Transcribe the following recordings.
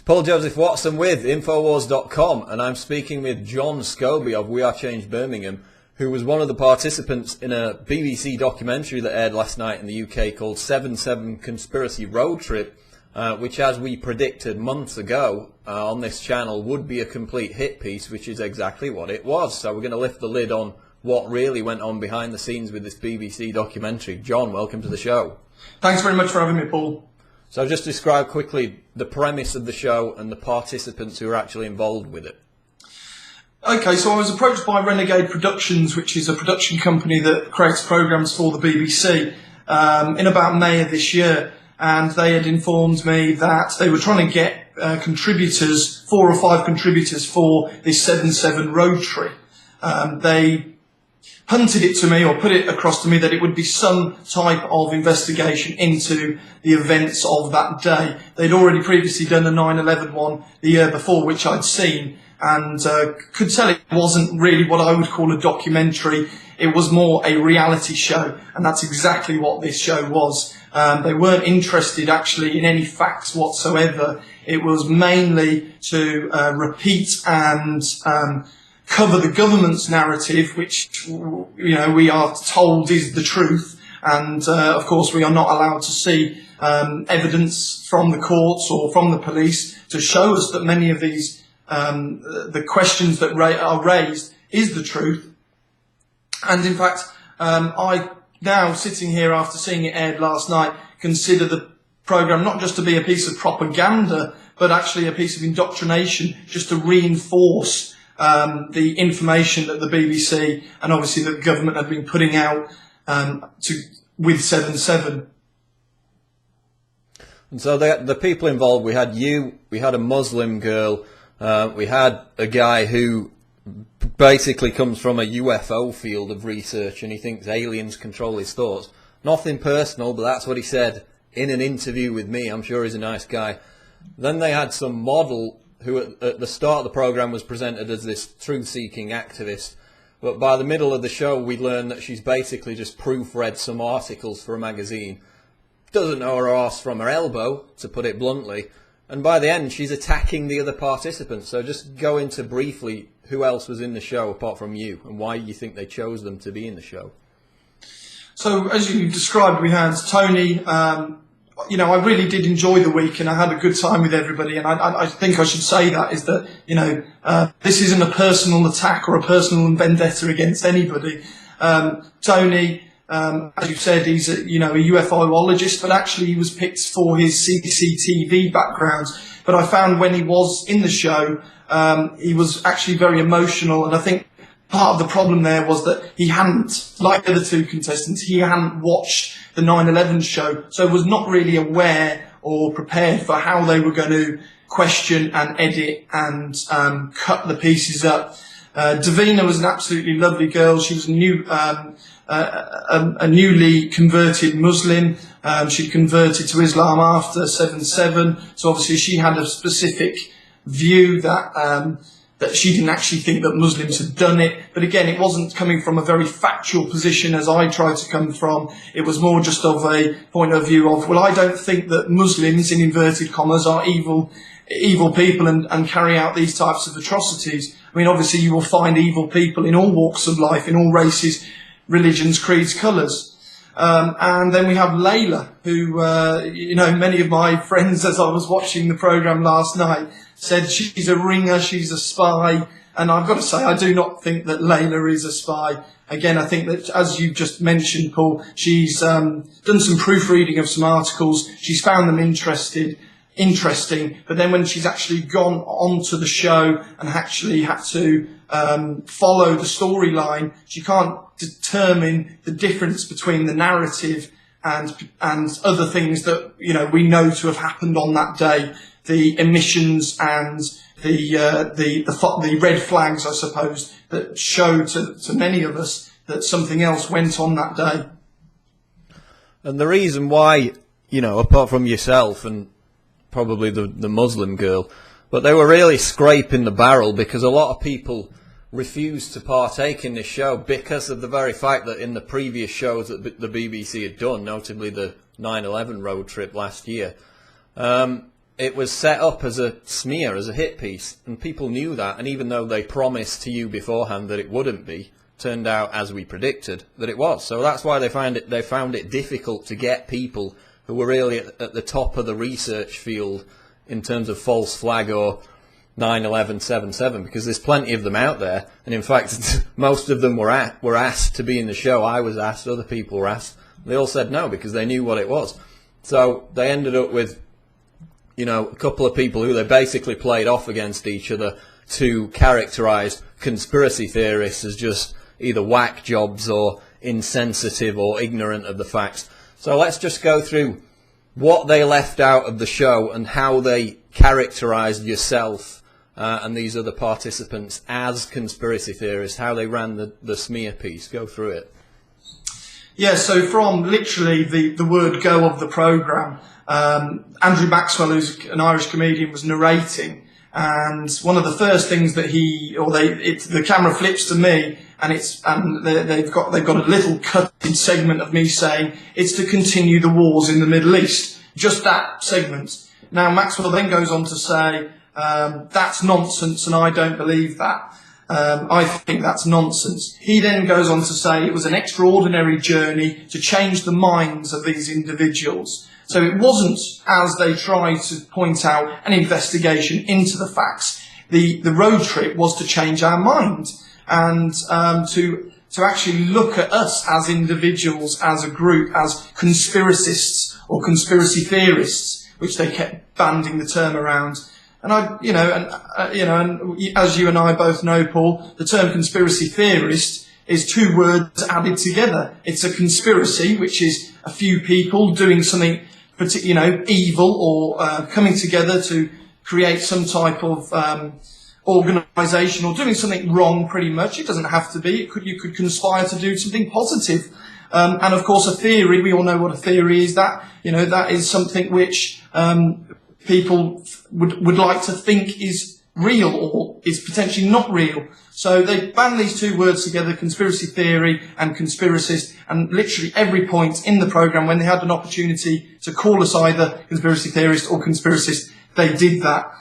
Paul Joseph Watson with Infowars.com, and I'm speaking with John Scobie of We Are Change Birmingham, who was one of the participants in a BBC documentary that aired last night in the UK called 7/7 Conspiracy Road Trip, which, as we predicted months ago on this channel, would be a complete hit piece, which is exactly what it was. So we're going to lift the lid on what really went on behind the scenes with this BBC documentary. John, welcome to the show. Thanks very much for having me, Paul. So just describe quickly the premise of the show and the participants who are actually involved with it. Okay, so I was approached by Renegade Productions, which is a production company that creates programmes for the BBC, in about May of this year. And they had informed me that they were trying to get contributors, 4 or 5 contributors for this 7/7 road trip. They punted it to me, or put it across to me, that it would be some type of investigation into the events of that day. They'd already previously done a 9/11 one the year before, which I'd seen, and could tell it wasn't really what I would call a documentary. It was more a reality show, and that's exactly what this show was. They weren't interested actually in any facts whatsoever. It was mainly to repeat and cover the government's narrative, which, you know, we are told is the truth. And of course, we are not allowed to see evidence from the courts or from the police to show us that many of these the questions that are raised is the truth. And in fact, I now, sitting here after seeing it aired last night, consider the programme not just to be a piece of propaganda, but actually a piece of indoctrination, just to reinforce the information that the BBC and obviously the government have been putting out with 7/7. And so the people involved, we had you, we had a Muslim girl, we had a guy who basically comes from a UFO field of research, and he thinks aliens control his thoughts. Nothing personal, but that's what he said in an interview with me. I'm sure he's a nice guy. Then they had some model who at the start of the programme was presented as this truth-seeking activist, but by the middle of the show we learned that she's basically just proofread some articles for a magazine, doesn't know her arse from her elbow, to put it bluntly, and by the end she's attacking the other participants. So just go into briefly who else was in the show apart from you, and why you think they chose them to be in the show. So as you described, we had Tony. You know, I really did enjoy the week, and I had a good time with everybody. And I think I should say that is that, you know, this isn't a personal attack or a personal vendetta against anybody. Tony, as you said, he's a UFOologist, but actually he was picked for his CCTV background. But I found when he was in the show, he was actually very emotional, and I think part of the problem there was that he hadn't, like the other 2 contestants, he hadn't watched the 9/11 show, so was not really aware or prepared for how they were going to question and edit and cut the pieces up. Davina was an absolutely lovely girl. She was a newly converted Muslim. She'd converted to Islam after 7/7, so obviously she had a specific view that she didn't actually think that Muslims had done it. But again, it wasn't coming from a very factual position as I tried to come from. It was more just of a point of view of, well, I don't think that Muslims, in inverted commas, are evil people and carry out these types of atrocities. I mean, obviously you will find evil people in all walks of life, in all races, religions, creeds, colours. And then we have Layla, who, you know, many of my friends, as I was watching the programme last night, said she's a ringer, she's a spy. And I've got to say, I do not think that Layla is a spy. Again, I think that, as you just mentioned, Paul, she's done some proofreading of some articles. She's found them interesting. But then when she's actually gone onto the show and actually had to follow the storyline, she can't determine the difference between the narrative and other things that, you know, we know to have happened on that day. The emissions and the red flags, I suppose, that show to many of us that something else went on that day. And the reason why, you know, apart from yourself and probably the Muslim girl, but they were really scraping the barrel, because a lot of people refused to partake in this show because of the very fact that in the previous shows that the BBC had done, notably the 9/11 road trip last year, it was set up as a smear, as a hit piece, and people knew that. And even though they promised to you beforehand that it wouldn't be, turned out, as we predicted, that it was. So that's why they found it difficult to get people who were really at the top of the research field in terms of false flag or 9/11/7/7, because there's plenty of them out there. And in fact, most of them were asked to be in the show. I was asked, other people were asked. They all said no because they knew what it was. So they ended up with, you know, a couple of people who they basically played off against each other to characterize conspiracy theorists as just either whack jobs or insensitive or ignorant of the facts. So let's just go through what they left out of the show and how they characterized yourself and these other participants as conspiracy theorists, how they ran the smear piece. Go through it. Yeah, so from literally the word go of the programme, Andrew Maxwell, who's an Irish comedian, was narrating, and one of the first things that the camera flips to me, and they've got a little cut-in segment of me saying it's to continue the wars in the Middle East. Just that segment. Now Maxwell then goes on to say that's nonsense, and I don't believe that. I think that's nonsense. He then goes on to say it was an extraordinary journey to change the minds of these individuals. So it wasn't, as they tried to point out, an investigation into the facts. The road trip was to change our mind and to actually look at us as individuals, as a group, as conspiracists or conspiracy theorists, which they kept banding the term around. And as you and I both know, Paul, the term conspiracy theorist is two words added together. It's a conspiracy, which is a few people doing something, evil or coming together to create some type of organisation or doing something wrong. Pretty much, it doesn't have to be. You could conspire to do something positive. And of course, a theory. We all know what a theory is. That is something which people would like to think is real or is potentially not real. So they band these two words together, conspiracy theory and conspiracist, and literally every point in the programme, when they had an opportunity to call us either conspiracy theorist or conspiracist, they did that.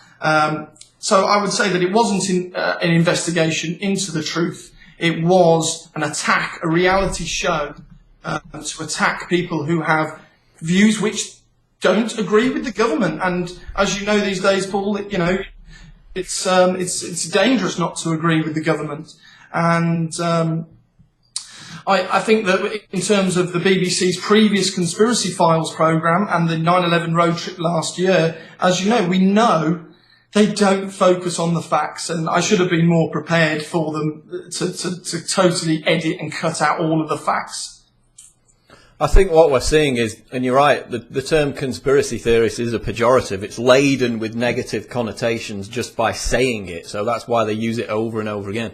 So I would say that it wasn't an investigation into the truth. It was an attack, a reality show to attack people who have views which don't agree with the government. And as you know these days, Paul, it's dangerous not to agree with the government. And I think that in terms of the BBC's previous Conspiracy Files programme and the 9/11 road trip last year, as you know, we know they don't focus on the facts, and I should have been more prepared for them to totally edit and cut out all of the facts. I think what we're seeing is, and you're right, the term conspiracy theorist is a pejorative. It's laden with negative connotations just by saying it, so that's why they use it over and over again.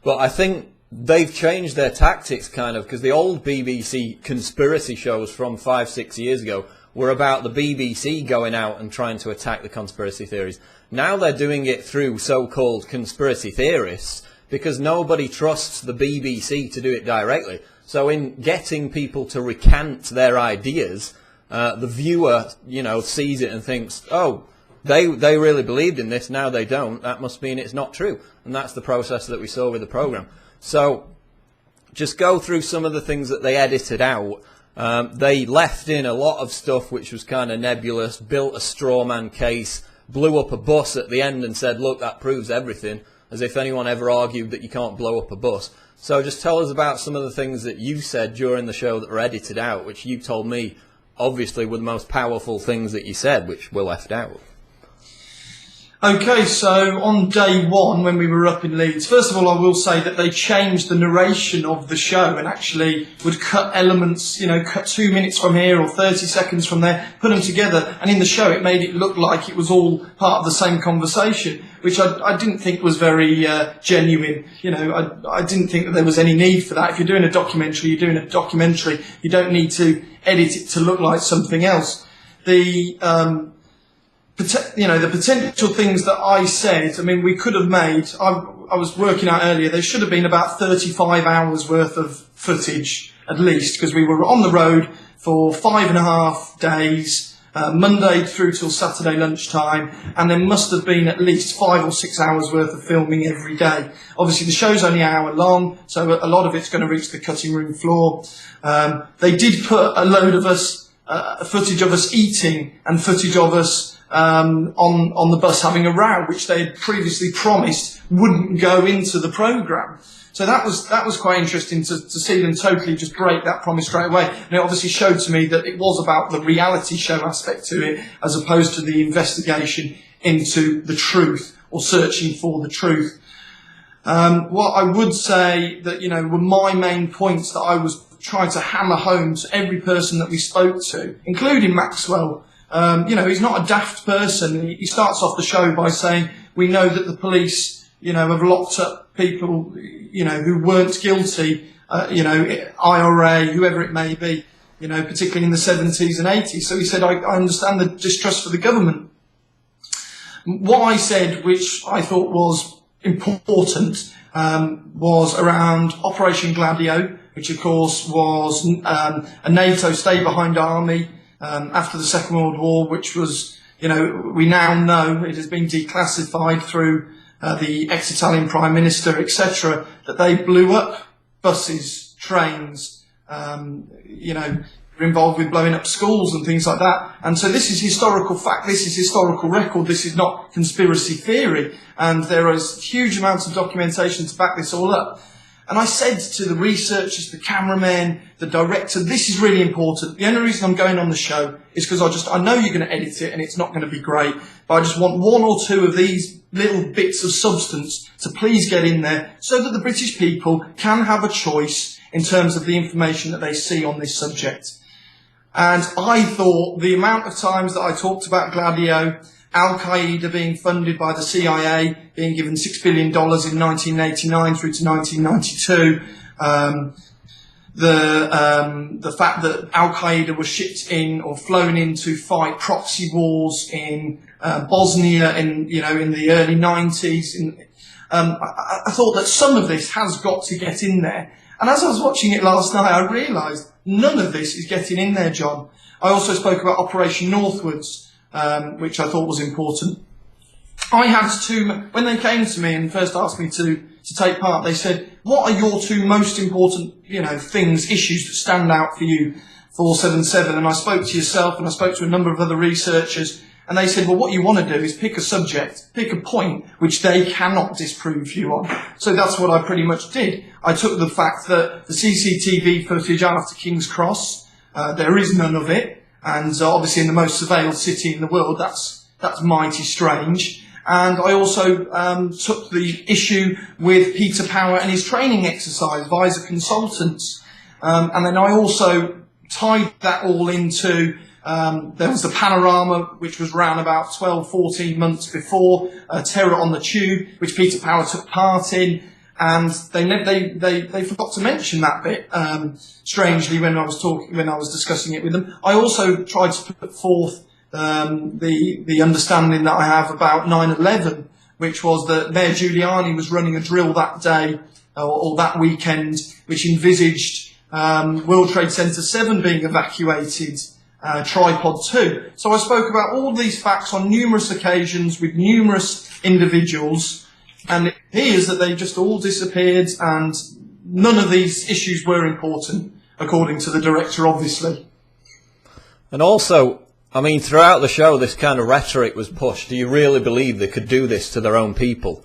But I think they've changed their tactics kind of, because the old BBC conspiracy shows from 5-6 years ago were about the BBC going out and trying to attack the conspiracy theories. Now they're doing it through so-called conspiracy theorists because nobody trusts the BBC to do it directly. So in getting people to recant their ideas, the viewer, sees it and thinks, oh, they really believed in this, now they don't. That must mean it's not true. And that's the process that we saw with the programme. So just go through some of the things that they edited out. They left in a lot of stuff which was kind of nebulous, built a straw man case, blew up a bus at the end and said, look, that proves everything, as if anyone ever argued that you can't blow up a bus. So just tell us about some of the things that you said during the show that were edited out, which you told me obviously were the most powerful things that you said, which were left out. Okay, so on day one, when we were up in Leeds, first of all, I will say that they changed the narration of the show and actually would cut elements, cut 2 minutes from here or 30 seconds from there, put them together, and in the show it made it look like it was all part of the same conversation, which I didn't think was very genuine. I didn't think that there was any need for that. If you're doing a documentary, you're doing a documentary. You don't need to edit it to look like something else. The potential things that I said, we could have made, I was working out earlier, there should have been about 35 hours worth of footage, at least, because we were on the road for 5.5 days, Monday through till Saturday lunchtime, and there must have been at least 5 or 6 hours worth of filming every day. Obviously the show's only an hour long, so a lot of it's going to reach the cutting room floor. They did put a load of us, footage of us eating and footage of us on the bus having a row, which they had previously promised wouldn't go into the programme. So that was quite interesting to see them totally just break that promise straight away. And it obviously showed to me that it was about the reality show aspect to it, as opposed to the investigation into the truth or searching for the truth. What I would say that, were my main points that I was trying to hammer home to every person that we spoke to, including Maxwell. He's not a daft person. He starts off the show by saying, we know that the police, have locked up people, who weren't guilty, IRA, whoever it may be, particularly in the 70s and 80s. So he said, I understand the distrust for the government. What I said, which I thought was important, was around Operation Gladio, which of course was a NATO stay-behind army after the Second World War, which was, we now know it has been declassified through the ex-Italian Prime Minister, etc., that they blew up buses, trains, were involved with blowing up schools and things like that. And so this is historical fact, this is historical record, this is not conspiracy theory, and there is huge amounts of documentation to back this all up. And I said to the researchers, the cameramen, the director, this is really important. The only reason I'm going on the show is because I know you're going to edit it and it's not going to be great, but I just want 1 or 2 of these little bits of substance to please get in there so that the British people can have a choice in terms of the information that they see on this subject. And I thought the amount of times that I talked about Gladio, Al-Qaeda being funded by the CIA, being given $6 billion in 1989 through to 1992, the fact that Al-Qaeda was shipped in or flown in to fight proxy wars in Bosnia in the early 90s. I thought that some of this has got to get in there. And as I was watching it last night, I realised none of this is getting in there, John. I also spoke about Operation Northwards, which I thought was important. I had when they came to me and first asked me to take part, they said, what are your 2 most important, issues that stand out for you, 477? And I spoke to yourself and I spoke to a number of other researchers, and they said, well, what you want to do is pick a subject, pick a point which they cannot disprove you on. So that's what I pretty much did. I took the fact that the CCTV footage after King's Cross, there is none of it. And obviously in the most surveilled city in the world, that's mighty strange. And I also took the issue with Peter Power and his training exercise, Visor Consultants. And then I also tied that all into, there was the Panorama, which was around about 12, 14 months before, Terror on the Tube, which Peter Power took part in. And they forgot to mention that bit, strangely, when I was discussing it with them. I also tried to put forth the understanding that I have about 9/11, which was that Mayor Giuliani was running a drill that day or that weekend, which envisaged World Trade Center 7 being evacuated, Tripod 2. So I spoke about all these facts on numerous occasions with numerous individuals. And it appears that they just all disappeared, and none of these issues were important, according to the director, obviously. And also, I mean, throughout the show, this kind of rhetoric was pushed. Do you really believe they could do this to their own people?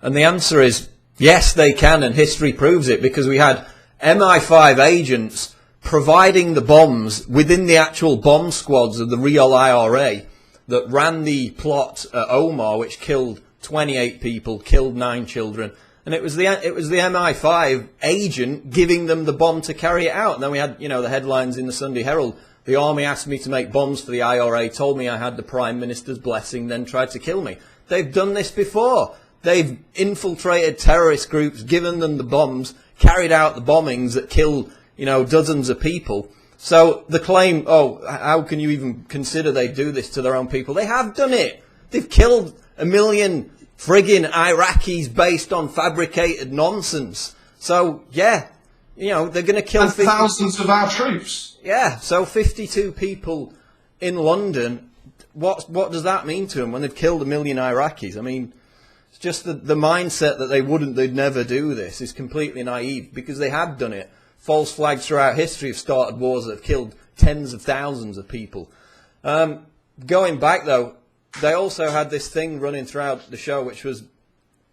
And the answer is, yes, they can, and history proves it, because we had MI5 agents providing the bombs within the actual bomb squads of the Real IRA that ran the plot at Omar, which killed 28 people, killed 9 children, and it was the MI5 agent giving them the bomb to carry it out. And then we had, the headlines in the Sunday Herald. The army asked me to make bombs for the IRA, told me I had the Prime Minister's blessing, then tried to kill me. They've done this before. They've infiltrated terrorist groups, given them the bombs, carried out the bombings that killed, dozens of people. So the claim, how can you even consider they do this to their own people? They have done it. They've killed 1 million friggin' Iraqis based on fabricated nonsense. So, yeah, they're going to kill... And thousands of our troops. Yeah, so 52 people in London, what does that mean to them when they've killed 1 million Iraqis? I mean, it's just the mindset that they'd never do this is completely naive, because they had done it. False flags throughout history have started wars that have killed tens of thousands of people. Going back, though, they also had this thing running throughout the show, which was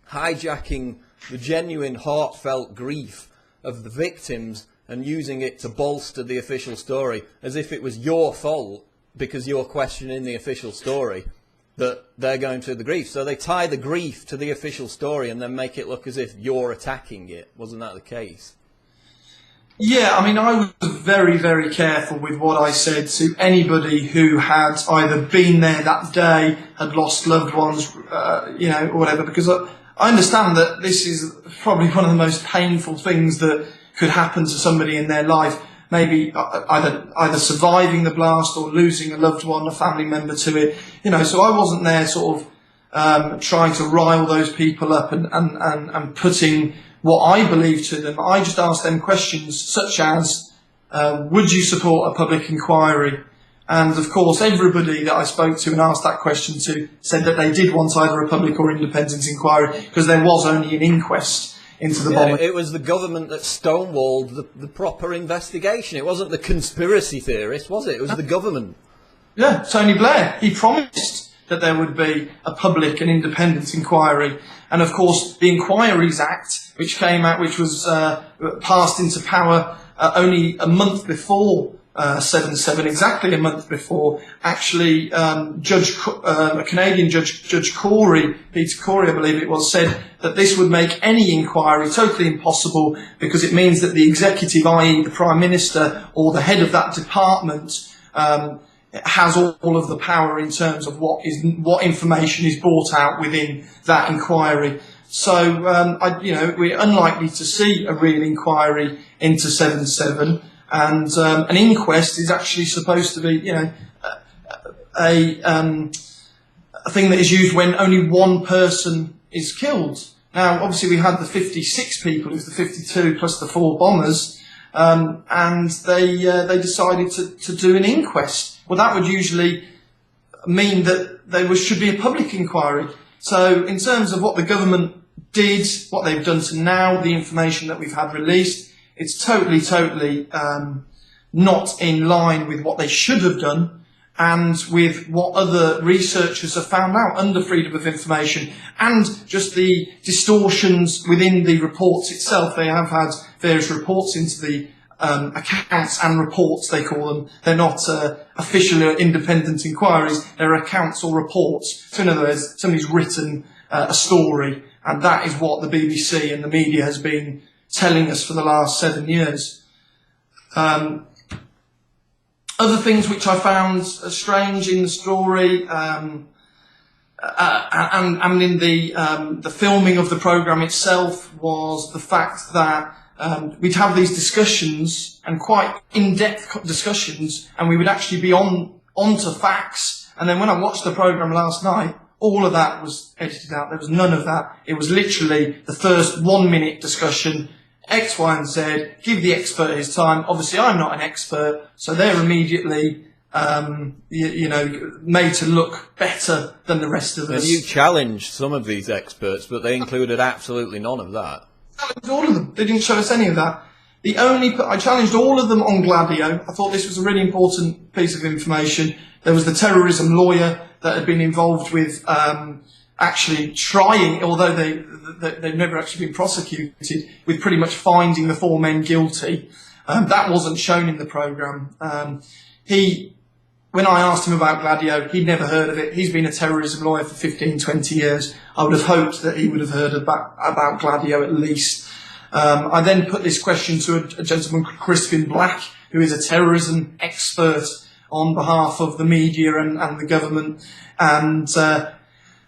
hijacking the genuine, heartfelt grief of the victims and using it to bolster the official story, as if it was your fault because you're questioning the official story that they're going through the grief. So they tie the grief to the official story and then make it look as if you're attacking it. Wasn't that the case? Yeah, I mean, I was very, very careful with what I said to anybody who had either been there that day, had lost loved ones, or whatever, because I understand that this is probably one of the most painful things that could happen to somebody in their life, maybe either surviving the blast or losing a loved one, a family member to it. So I wasn't there sort of trying to rile those people up and putting what I believe to them. I just asked them questions such as, would you support a public inquiry? And of course, everybody that I spoke to and asked that question to said that they did want either a public or independent inquiry, because there was only an inquest into the bombing. It was the government that stonewalled the proper investigation. It wasn't the conspiracy theorists, was it? It was the government. Yeah, Tony Blair. He promised that there would be a public and independent inquiry. And of course, the Inquiries Act, which came out, which was passed into power only a month before 7/7, exactly a month before, actually, a Canadian Judge Corey, Peter Corey, I believe it was, said that this would make any inquiry totally impossible, because it means that the executive, i.e. the Prime Minister or the head of that department, has all of the power in terms of what information is brought out within that inquiry. So, we're unlikely to see a real inquiry into 7/7, and an inquest is actually supposed to be, a thing that is used when only one person is killed. Now, obviously, we had the 56 people, it was the 52 plus the 4 bombers, and they decided to do an inquest. Well, that would usually mean that there should be a public inquiry. So in terms of what the government did, what they've done to now, the information that we've had released, it's totally not in line with what they should have done and with what other researchers have found out under freedom of information, and just the distortions within the reports itself. They have had various reports into the accounts and reports, they call them. They're not official or independent inquiries, they're accounts or reports. So in other words, somebody's written a story, and that is what the BBC and the media has been telling us for the last 7 years. Other things which I found strange in the story, and in the filming of the programme itself, was the fact that we'd have these discussions, and quite in-depth discussions, and we would actually be onto facts. And then when I watched the programme last night, all of that was edited out. There was none of that. It was literally the first 1 minute discussion, X, Y, and Z, give the expert his time. Obviously, I'm not an expert, so they're immediately, made to look better than the rest of us. And you challenged some of these experts, but they included absolutely none of that. All of them. They didn't show us any of that. I challenged all of them on Gladio. I thought this was a really important piece of information. There was the terrorism lawyer that had been involved with actually trying, although they've never actually been prosecuted, with pretty much finding the 4 men guilty. That wasn't shown in the programme. When I asked him about Gladio, he'd never heard of it. He's been a terrorism lawyer for 15, 20 years. I would have hoped that he would have heard about Gladio at least. I then put this question to a gentleman called Crispin Black, who is a terrorism expert on behalf of the media and the government. And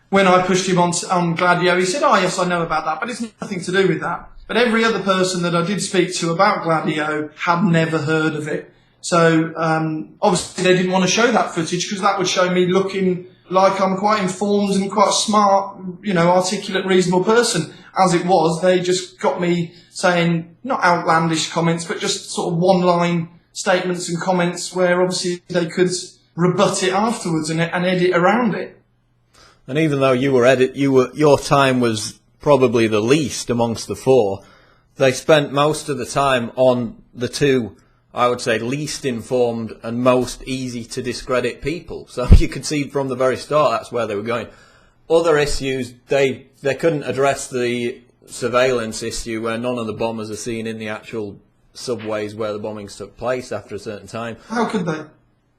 when I pushed him on Gladio, he said, "Oh, yes, I know about that, but it's nothing to do with that." But every other person that I did speak to about Gladio had never heard of it. So obviously they didn't want to show that footage, because that would show me looking like I'm quite informed and quite a smart, articulate, reasonable person. As it was, they just got me saying not outlandish comments, but just sort of one-line statements and comments where obviously they could rebut it afterwards and edit around it. And even though your time was probably the least amongst the four, they spent most of the time on the two, I would say, least informed and most easy to discredit people. So you could see from the very start that's where they were going. Other issues, they couldn't address the surveillance issue where none of the bombers are seen in the actual subways where the bombings took place after a certain time. How could they?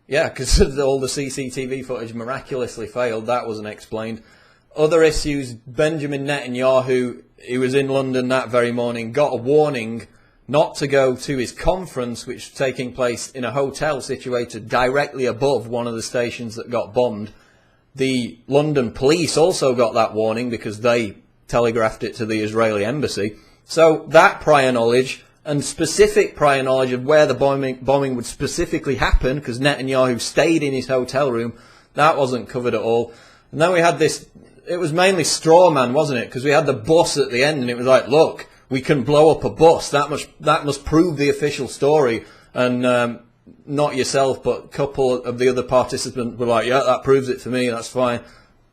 Yeah, because all the CCTV footage miraculously failed. That wasn't explained. Other issues, Benjamin Netanyahu, who was in London that very morning, got a warning not to go to his conference, which was taking place in a hotel situated directly above one of the stations that got bombed. The London police also got that warning because they telegraphed it to the Israeli embassy. So that prior knowledge and specific prior knowledge of where the bombing would specifically happen, because Netanyahu stayed in his hotel room, that wasn't covered at all. And then we had this, it was mainly strawman, wasn't it? Because we had the bus at the end and it was like, look, we can blow up a bus. That must prove the official story. And not yourself, but a couple of the other participants were like, yeah, that proves it for me, that's fine.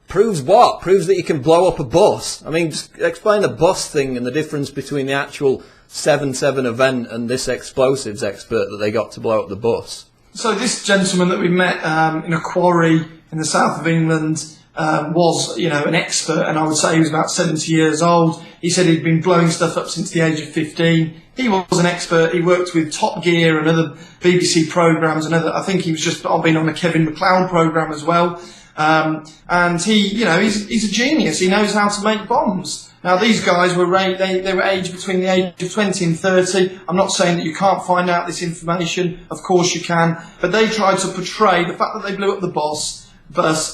Proves what? Proves that you can blow up a bus. I mean, just explain the bus thing and the difference between the actual 7/7 event and this explosives expert that they got to blow up the bus. So this gentleman that we met in a quarry in the south of England was, an expert, and I would say he was about 70 years old. He said he'd been blowing stuff up since the age of 15. He was an expert. He worked with Top Gear and other BBC programmes and I think he was just been on the Kevin McLeod programme as well. And he's a genius. He knows how to make bombs. Now these guys were they were aged between the age of 20 and 30. I'm not saying that you can't find out this information. Of course you can. But they tried to portray the fact that they blew up the bus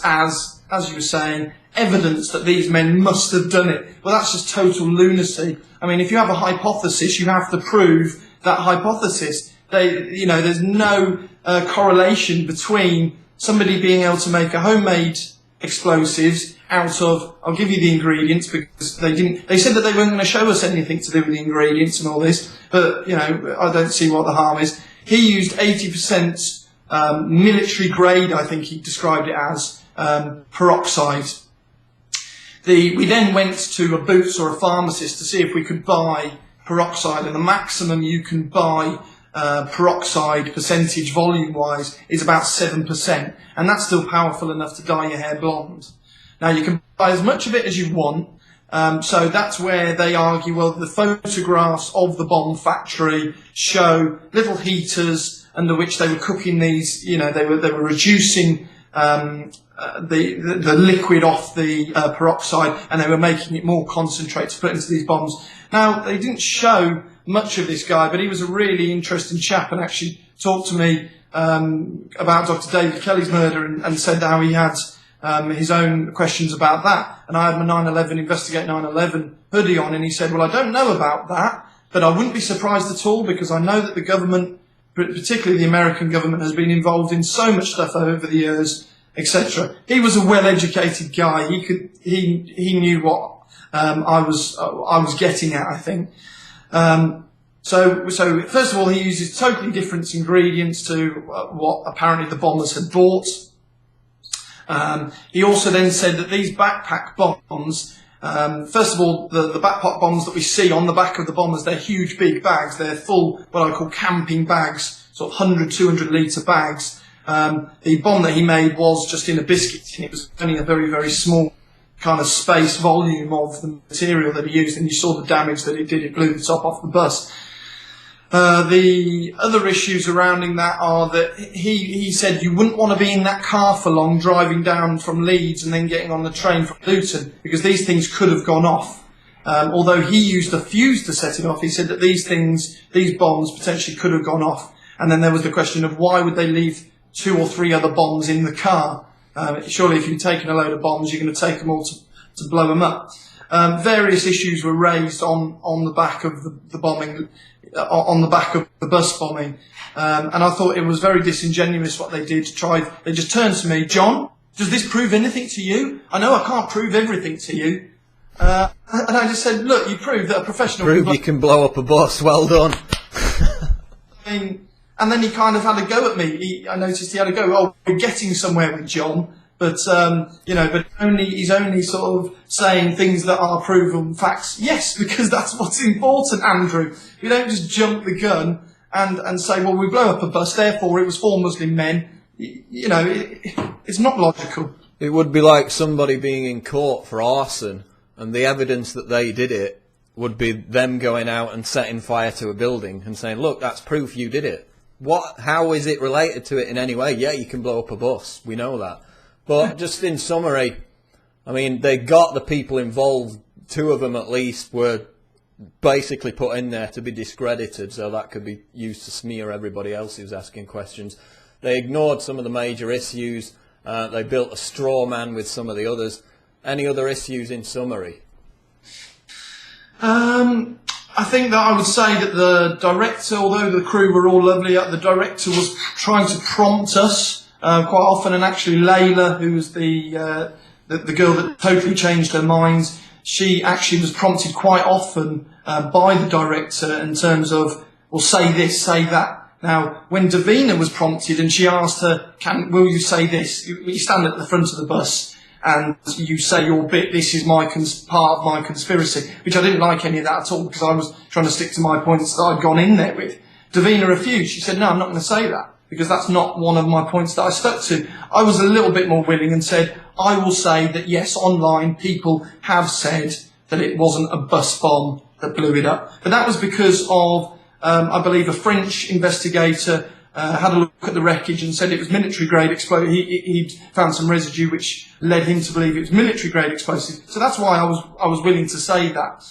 as you were saying, evidence that these men must have done it. Well, that's just total lunacy. I mean, if you have a hypothesis, you have to prove that hypothesis. There's no correlation between somebody being able to make a homemade explosives out of, I'll give you the ingredients because they said that they weren't going to show us anything to do with the ingredients and all this, but, I don't see what the harm is. He used 80% military grade, I think he described it as, peroxide. We then went to a Boots or a pharmacist to see if we could buy peroxide, and the maximum you can buy peroxide percentage volume-wise is about 7%, and that's still powerful enough to dye your hair blonde. Now, you can buy as much of it as you want, so that's where they argue, well, the photographs of the bomb factory show little heaters under which they were cooking these, they were reducing the liquid off the peroxide, and they were making it more concentrate to put into these bombs. Now, they didn't show much of this guy, but he was a really interesting chap and actually talked to me about Dr. David Kelly's murder and said how he had his own questions about that. And I had my 9/11 Investigate 9/11 hoodie on, and he said, well, I don't know about that, but I wouldn't be surprised at all because I know that the government, particularly the American government, has been involved in so much stuff over the years, etc. He was a well-educated guy. He knew what I was getting at, I think. So first of all, he uses totally different ingredients to what apparently the bombers had bought. He also then said that these backpack bombs, first of all, the backpack bombs that we see on the back of the bombers, they're huge, big bags. They're full, what I call camping bags, sort of 100, 200 litre bags. The bomb that he made was just in a biscuit tin. It was only a very, very small kind of space volume of the material that he used, and you saw the damage that it did. It blew the top off the bus. The other issues surrounding that are that he said you wouldn't want to be in that car for long driving down from Leeds and then getting on the train from Luton because these things could have gone off. Although he used a fuse to set it off, he said that these bombs potentially could have gone off. And then there was the question of why would they leave 2 or 3 other bombs in the car? Surely if you're taking a load of bombs, you're going to take them all to blow them up. Various issues were raised on the back of the bombing, on the back of the bus bombing. And I thought it was very disingenuous what they did. They just turned to me, John, does this prove anything to you? I know I can't prove everything to you. And I just said, look, you proved that a professional... Prove you can blow up a bus, well done. I mean, And then he kind of had a go at me. I noticed he had a go. Oh, we're getting somewhere with John, but he's only sort of saying things that are proven facts. Yes, because that's what's important, Andrew. We don't just jump the gun and say, well, we blow up a bus, therefore it was 4 Muslim men. It's not logical. It would be like somebody being in court for arson, and the evidence that they did it would be them going out and setting fire to a building and saying, look, that's proof you did it. How is it related to it in any way? Yeah, you can blow up a bus. We know that. But just in summary, I mean, they got the people involved. 2 of them at least were basically put in there to be discredited, so that could be used to smear everybody else who's asking questions. They ignored some of the major issues. They built a straw man with some of the others. Any other issues in summary? I think that I would say that the director, although the crew were all lovely, the director was trying to prompt us quite often, and actually Layla, who was the girl that totally changed her mind, she actually was prompted quite often by the director in terms of, well, say this, say that. Now, when Davina was prompted and she asked her, will you say this? You stand at the front of the bus and you say your bit, this is my part of my conspiracy, which I didn't like any of that at all because I was trying to stick to my points that I'd gone in there with. Davina refused. She said, no, I'm not going to say that because that's not one of my points that I stuck to. I was a little bit more willing and said, I will say that yes, online people have said that it wasn't a bus bomb that blew it up. But that was because of, I believe, a French investigator had a look at the wreckage and said it was military grade explosive. He'd found some residue which led him to believe it was military grade explosive. So that's why I was willing to say that.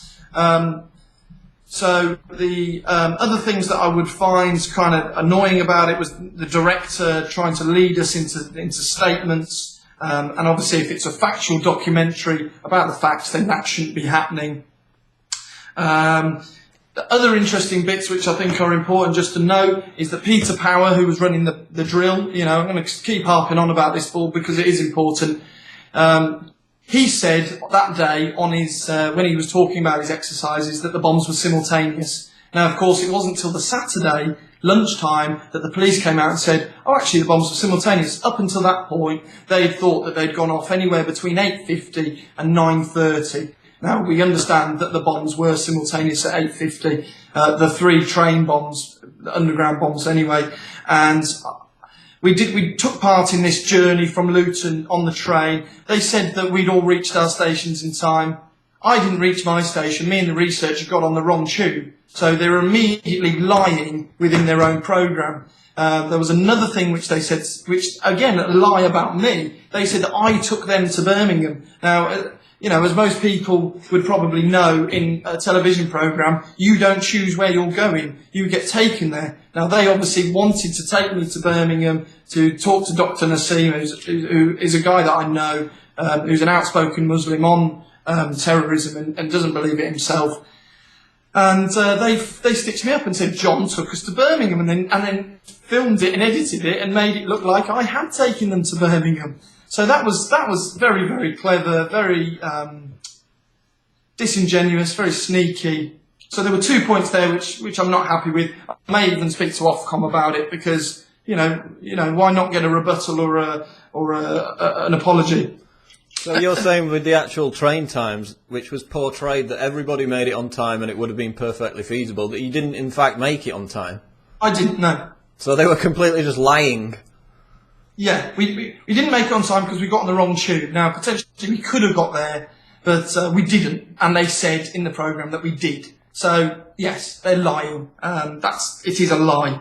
So the other things that I would find kind of annoying about it was the director trying to lead us into statements. And obviously, if it's a factual documentary about the facts, then that shouldn't be happening. The other interesting bits which I think are important just to note is that Peter Power, who was running the drill, I'm going to keep harping on about this ball because it is important. He said that day on his when he was talking about his exercises that the bombs were simultaneous. Now, of course, it wasn't until the Saturday lunchtime that the police came out and said, oh, actually, the bombs were simultaneous. Up until that point, they'd thought that they'd gone off anywhere between 8:50 and 9:30. Now, we understand that the bombs were simultaneous at 8:50, the 3 train bombs, the underground bombs anyway, and we took part in this journey from Luton on the train. They said that we'd all reached our stations in time. I didn't reach my station. Me and the researcher got on the wrong tube. So they were immediately lying within their own programme. There was another thing which they said, which, again, a lie about me. They said that I took them to Birmingham. Now, as most people would probably know in a television programme, you don't choose where you're going. You get taken there. Now, they obviously wanted to take me to Birmingham to talk to Dr. Nassim, who is a guy that I know, who's an outspoken Muslim on terrorism and doesn't believe it himself. And they stitched me up and said John took us to Birmingham, and then filmed it and edited it and made it look like I had taken them to Birmingham. So that was very, very clever, very disingenuous, very sneaky. So there were 2 points there which I'm not happy with. I may even speak to Ofcom about it because why not get a rebuttal or an apology? So you're saying with the actual train times, which was portrayed that everybody made it on time and it would have been perfectly feasible, that you didn't in fact make it on time? I didn't, no. So they were completely just lying? Yeah, we didn't make it on time because we got on the wrong tube. Now, potentially we could have got there, but we didn't. And they said in the programme that we did. So, yes, they're lying. It is a lie.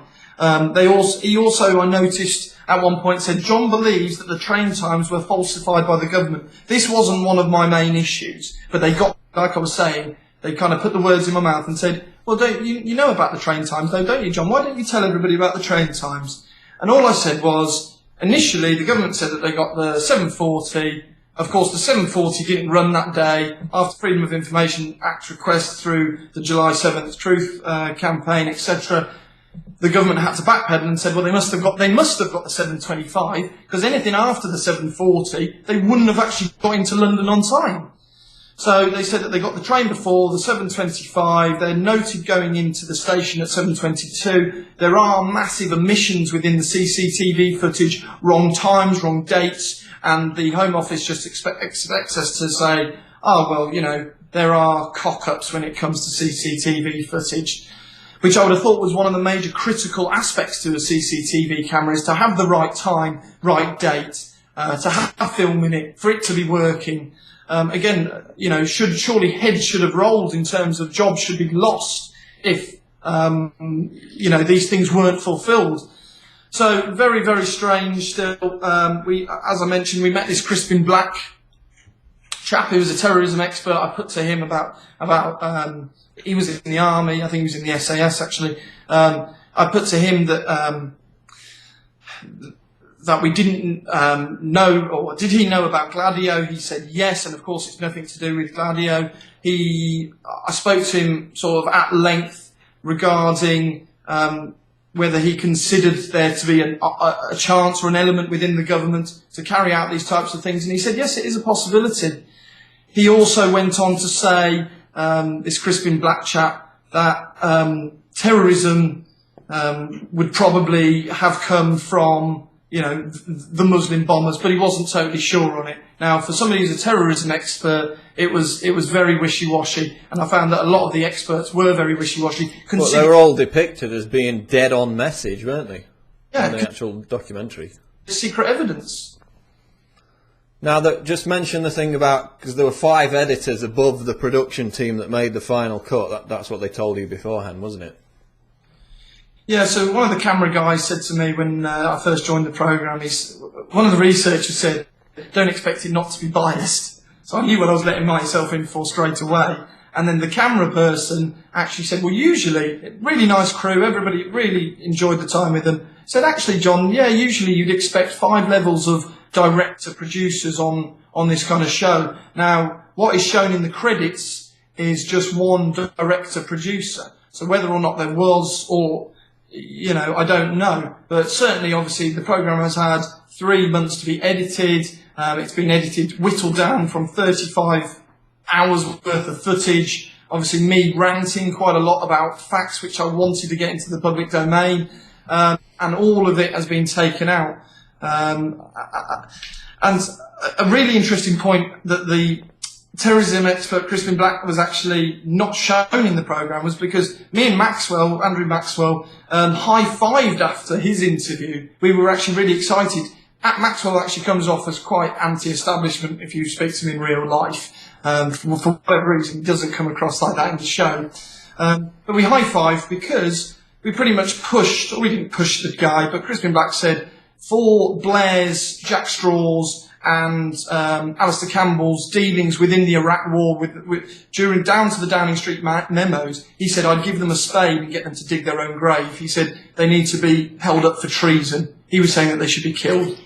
He also, I noticed, at one point said, John believes that the train times were falsified by the government. This wasn't one of my main issues, but they got, like I was saying, they kind of put the words in my mouth and said, well, don't you know about the train times though, don't you, John? Why don't you tell everybody about the train times? And all I said was, initially, the government said that they got the 740. Of course, the 740 didn't run that day after Freedom of Information Act request through the July 7th Truth campaign, etc. The government had to backpedal and said, well, they must have got the 725 because anything after the 740, they wouldn't have actually got into London on time. So they said that they got the train before, the 7:25, they're noted going into the station at 7:22. There are massive omissions within the CCTV footage, wrong times, wrong dates, and the Home Office just expects us to say, oh, well, you know, there are cock-ups when it comes to CCTV footage, which I would have thought was one of the major critical aspects to a CCTV camera, is to have the right time, right date, to have film in it, for it to be working. Again, you know, surely heads should have rolled in terms of jobs should be lost if, you know, these things weren't fulfilled. So very, very strange still. As I mentioned, we met this Crispin Black chap who was a terrorism expert. I put to him about he was in the army, I think he was in the SAS actually. I put to him that that we didn't know, or did he know about Gladio? He said yes, and of course it's nothing to do with Gladio. I spoke to him sort of at length regarding whether he considered there to be a chance or an element within the government to carry out these types of things, and he said yes, it is a possibility. He also went on to say, this Crispin Black chap, that terrorism would probably have come from, you know, the Muslim bombers, but he wasn't totally sure on it. Now, for somebody who's a terrorism expert, it was very wishy-washy, and I found that a lot of the experts were very wishy-washy. But they were all depicted as being dead on message, weren't they? Yeah, in the actual documentary. Secret evidence. Now, just mention the thing about, because there were 5 editors above the production team that made the final cut. That's what they told you beforehand, wasn't it? Yeah, so one of the camera guys said to me when I first joined the programme, one of the researchers said, don't expect it not to be biased. So I knew what I was letting myself in for straight away. And then the camera person actually said, well, usually, really nice crew, everybody really enjoyed the time with them. Said, actually, John, yeah, usually you'd expect 5 levels of director producers on this kind of show. Now, what is shown in the credits is just one director producer. So whether or not there was, or, you know, I don't know. But certainly, obviously, the programme has had 3 months to be edited. It's been edited, whittled down from 35 hours worth of footage. Obviously, me ranting quite a lot about facts which I wanted to get into the public domain. And all of it has been taken out. And a really interesting point that the terrorism expert Crispin Black was actually not shown in the programme was because me and Andrew Maxwell, high-fived after his interview. We were actually really excited. Maxwell actually comes off as quite anti-establishment if you speak to him in real life. For whatever reason, he doesn't come across like that in the show. But we high-fived because we pretty much pushed, or we didn't push the guy, but Crispin Black said, for Blair's, Jack Straw's, and Alistair Campbell's dealings within the Iraq War, down to the Downing Street memos, he said, I'd give them a spade and get them to dig their own grave. He said they need to be held up for treason. He was saying that they should be killed.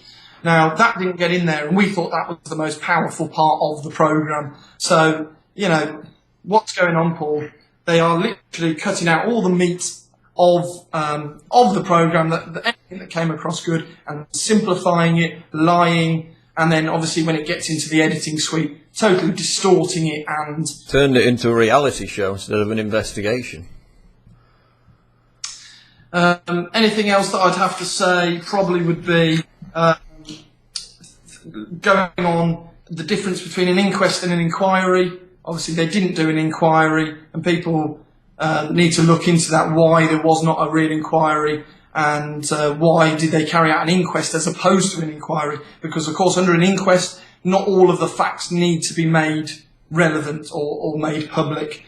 Now, that didn't get in there, and we thought that was the most powerful part of the programme. So, you know, what's going on, Paul? They are literally cutting out all the meat of the programme, anything that came across good, and simplifying it, lying, and then obviously when it gets into the editing suite, totally distorting it and... Turned it into a reality show instead of an investigation. Anything else that I'd have to say probably would be going on the difference between an inquest and an inquiry. Obviously they didn't do an inquiry, and people need to look into that, why there was not a real inquiry, and why did they carry out an inquest as opposed to an inquiry. Because of course under an inquest not all of the facts need to be made relevant or made public.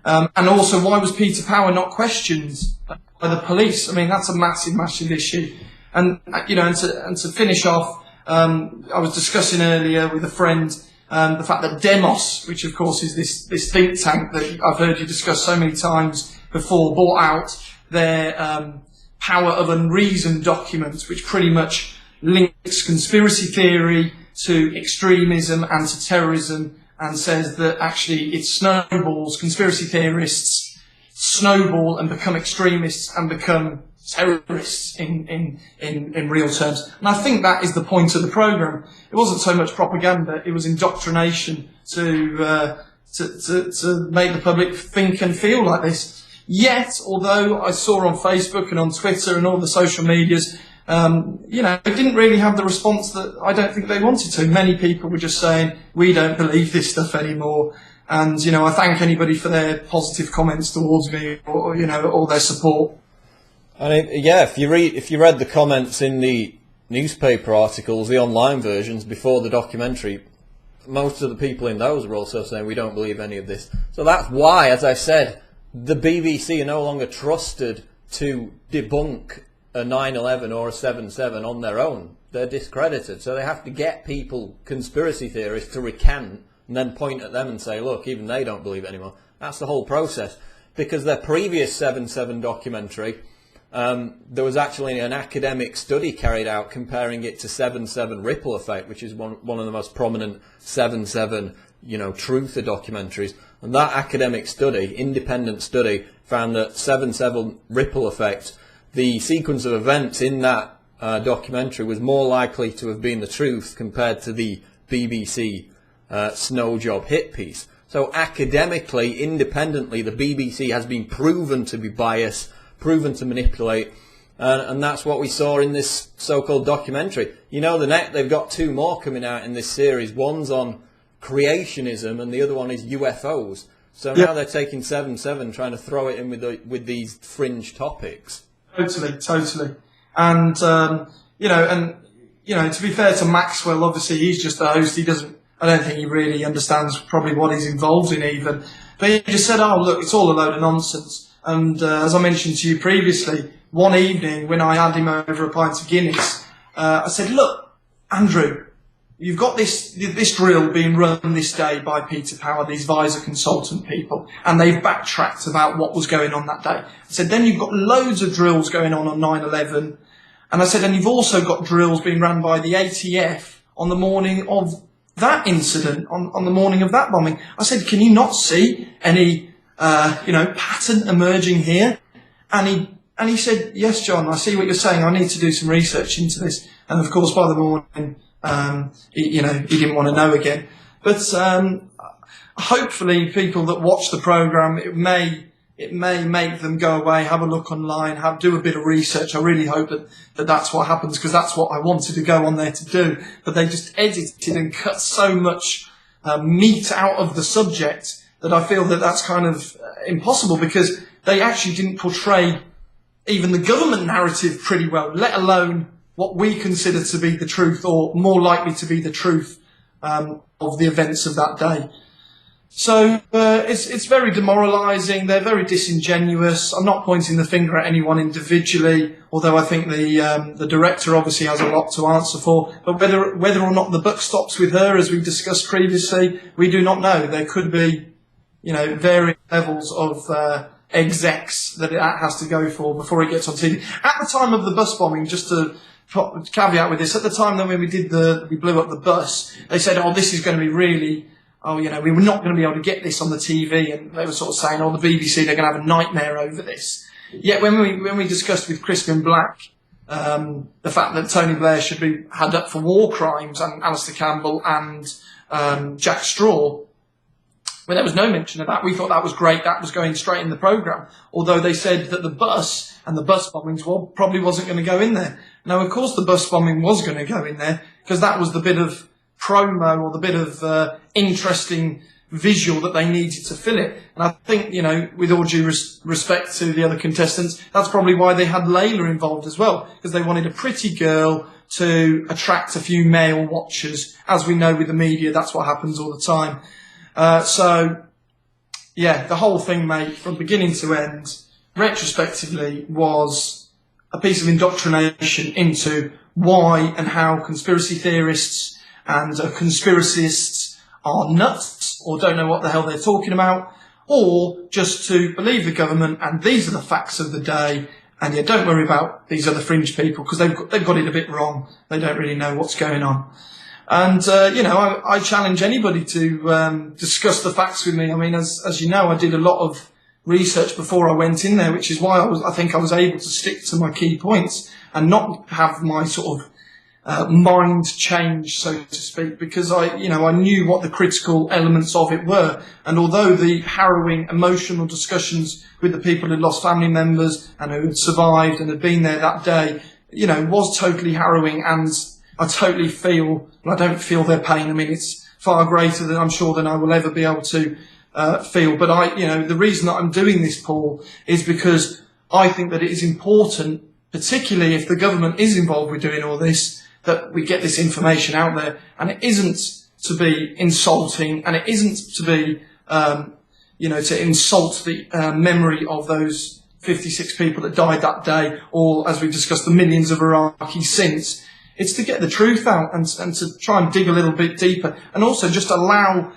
And also, why was Peter Power not questioned by the police? I mean, that's a massive, massive issue. And you know, and to finish off, I was discussing earlier with a friend the fact that Demos, which of course is this think tank that I've heard you discuss so many times before, bought out their power of unreason documents, which pretty much links conspiracy theory to extremism and to terrorism, and says that actually it snowballs conspiracy theorists snowball and become extremists and become terrorists in real terms. And I think that is the point of the programme. It wasn't so much propaganda, it was indoctrination to make the public think and feel like this. Yet, although I saw on Facebook and on Twitter and all the social medias, it didn't really have the response that I don't think they wanted to. Many people were just saying, we don't believe this stuff anymore. And, I thank anybody for their positive comments towards me or all their support. And if you read the comments in the newspaper articles, the online versions before the documentary, most of the people in those were also saying we don't believe any of this. So that's why, as I said, the BBC are no longer trusted to debunk a 9/11 or a 7/7 on their own. They're discredited. So they have to get people, conspiracy theorists, to recant and then point at them and say, look, even they don't believe it anymore. That's the whole process. Because their previous 7/7 documentary, there was actually an academic study carried out comparing it to 7/7 Ripple Effect, which is one of the most prominent 7/7, truther documentaries. And that academic study, independent study, found that 7/7 Ripple Effect, the sequence of events in that documentary was more likely to have been the truth compared to the BBC snow job hit piece. So academically, independently, the BBC has been proven to be biased, proven to manipulate, and that's what we saw in this so-called documentary. They've got two more coming out in this series. One's on creationism and the other one is UFOs. So now they're taking 7/7, trying to throw it in with these fringe topics. Totally. And, to be fair to Maxwell, obviously he's just the host. I don't think he really understands probably what he's involved in even. But he just said, oh, look, it's all a load of nonsense. And as I mentioned to you previously, one evening when I had him over a pint of Guinness, I said, look, Andrew, you've got this drill being run this day by Peter Power, these visor consultant people, and they've backtracked about what was going on that day. I said, then you've got loads of drills going on 9/11. And I said, and you've also got drills being run by the ATF on the morning of that incident, on the morning of that bombing. I said, can you not see any, pattern emerging here? And he said, yes, John, I see what you're saying. I need to do some research into this. And of course, by the morning, he didn't want to know again. But hopefully, people that watch the programme, it may make them go away, have a look online, do a bit of research. I really hope that that's what happens, because that's what I wanted to go on there to do. But they just edited and cut so much meat out of the subject that I feel that that's kind of impossible, because they actually didn't portray even the government narrative pretty well, let alone what we consider to be the truth, or more likely to be the truth of the events of that day. So it's very demoralising. They're very disingenuous. I'm not pointing the finger at anyone individually, although I think the director obviously has a lot to answer for. But whether or not the buck stops with her, as we discussed previously, we do not know. There could be, varying levels of execs that it has to go for before it gets on TV. At the time of the bus bombing, just to caveat with this, at the time that when we blew up the bus, they said, oh, this is going to be really, we were not going to be able to get this on the TV, and they were sort of saying, oh, the BBC, they're going to have a nightmare over this. Yet when we discussed with Crispin Black the fact that Tony Blair should be had up for war crimes, and Alistair Campbell and Jack Straw, when there was no mention of that, we thought that was great. That was going straight in the programme. Although they said that the bus and the bus bombings probably wasn't going to go in there. Now, of course, the bus bombing was going to go in there, because that was the bit of promo, or the bit of interesting visual that they needed to fill it. And I think, with all due respect to the other contestants, that's probably why they had Layla involved as well, because they wanted a pretty girl to attract a few male watchers. As we know with the media, that's what happens all the time. The whole thing, mate, from beginning to end, retrospectively, was a piece of indoctrination into why and how conspiracy theorists and conspiracists are nuts, or don't know what the hell they're talking about, or just to believe the government and these are the facts of the day, and don't worry about these other fringe people, because they've got it a bit wrong. They don't really know what's going on. And, I challenge anybody to discuss the facts with me. I mean, as you know, I did a lot of research before I went in there, which is why I think I was able to stick to my key points and not have my sort of mind change, so to speak, because I knew what the critical elements of it were. And although the harrowing emotional discussions with the people who lost family members and who had survived and had been there that day, was totally harrowing, and I totally feel, I don't feel their pain. I mean, it's far greater than I'm sure than I will ever be able to feel. But the reason that I'm doing this, Paul, is because I think that it is important, particularly if the government is involved with doing all this, that we get this information out there, and it isn't to be insulting, and it isn't to be, to insult the memory of those 56 people that died that day, or, as we discussed, the millions of Iraqis since. It's to get the truth out and to try and dig a little bit deeper, and also just allow,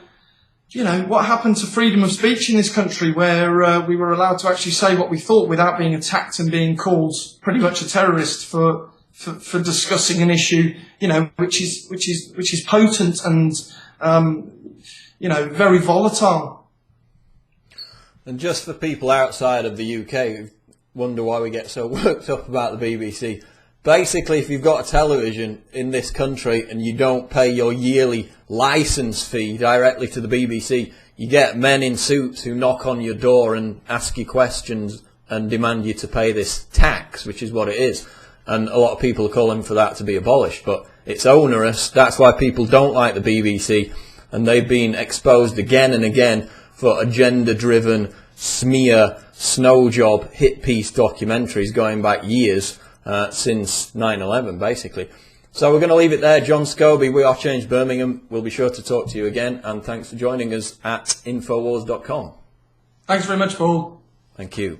what happened to freedom of speech in this country, where we were allowed to actually say what we thought without being attacked and being called pretty much a terrorist for discussing an issue, which is potent and, very volatile. And just for people outside of the UK who wonder why we get so worked up about the BBC, basically, if you've got a television in this country and you don't pay your yearly licence fee directly to the BBC, you get men in suits who knock on your door and ask you questions and demand you to pay this tax, which is what it is. And a lot of people are calling for that to be abolished, but it's onerous. That's why people don't like the BBC, and they've been exposed again and again for agenda-driven, smear, snow job, hit piece documentaries going back years, since 9/11, basically. So we're going to leave it there. John Scobie, We Are Change Birmingham. We'll be sure to talk to you again, and thanks for joining us at Infowars.com. Thanks very much, Paul. Thank you.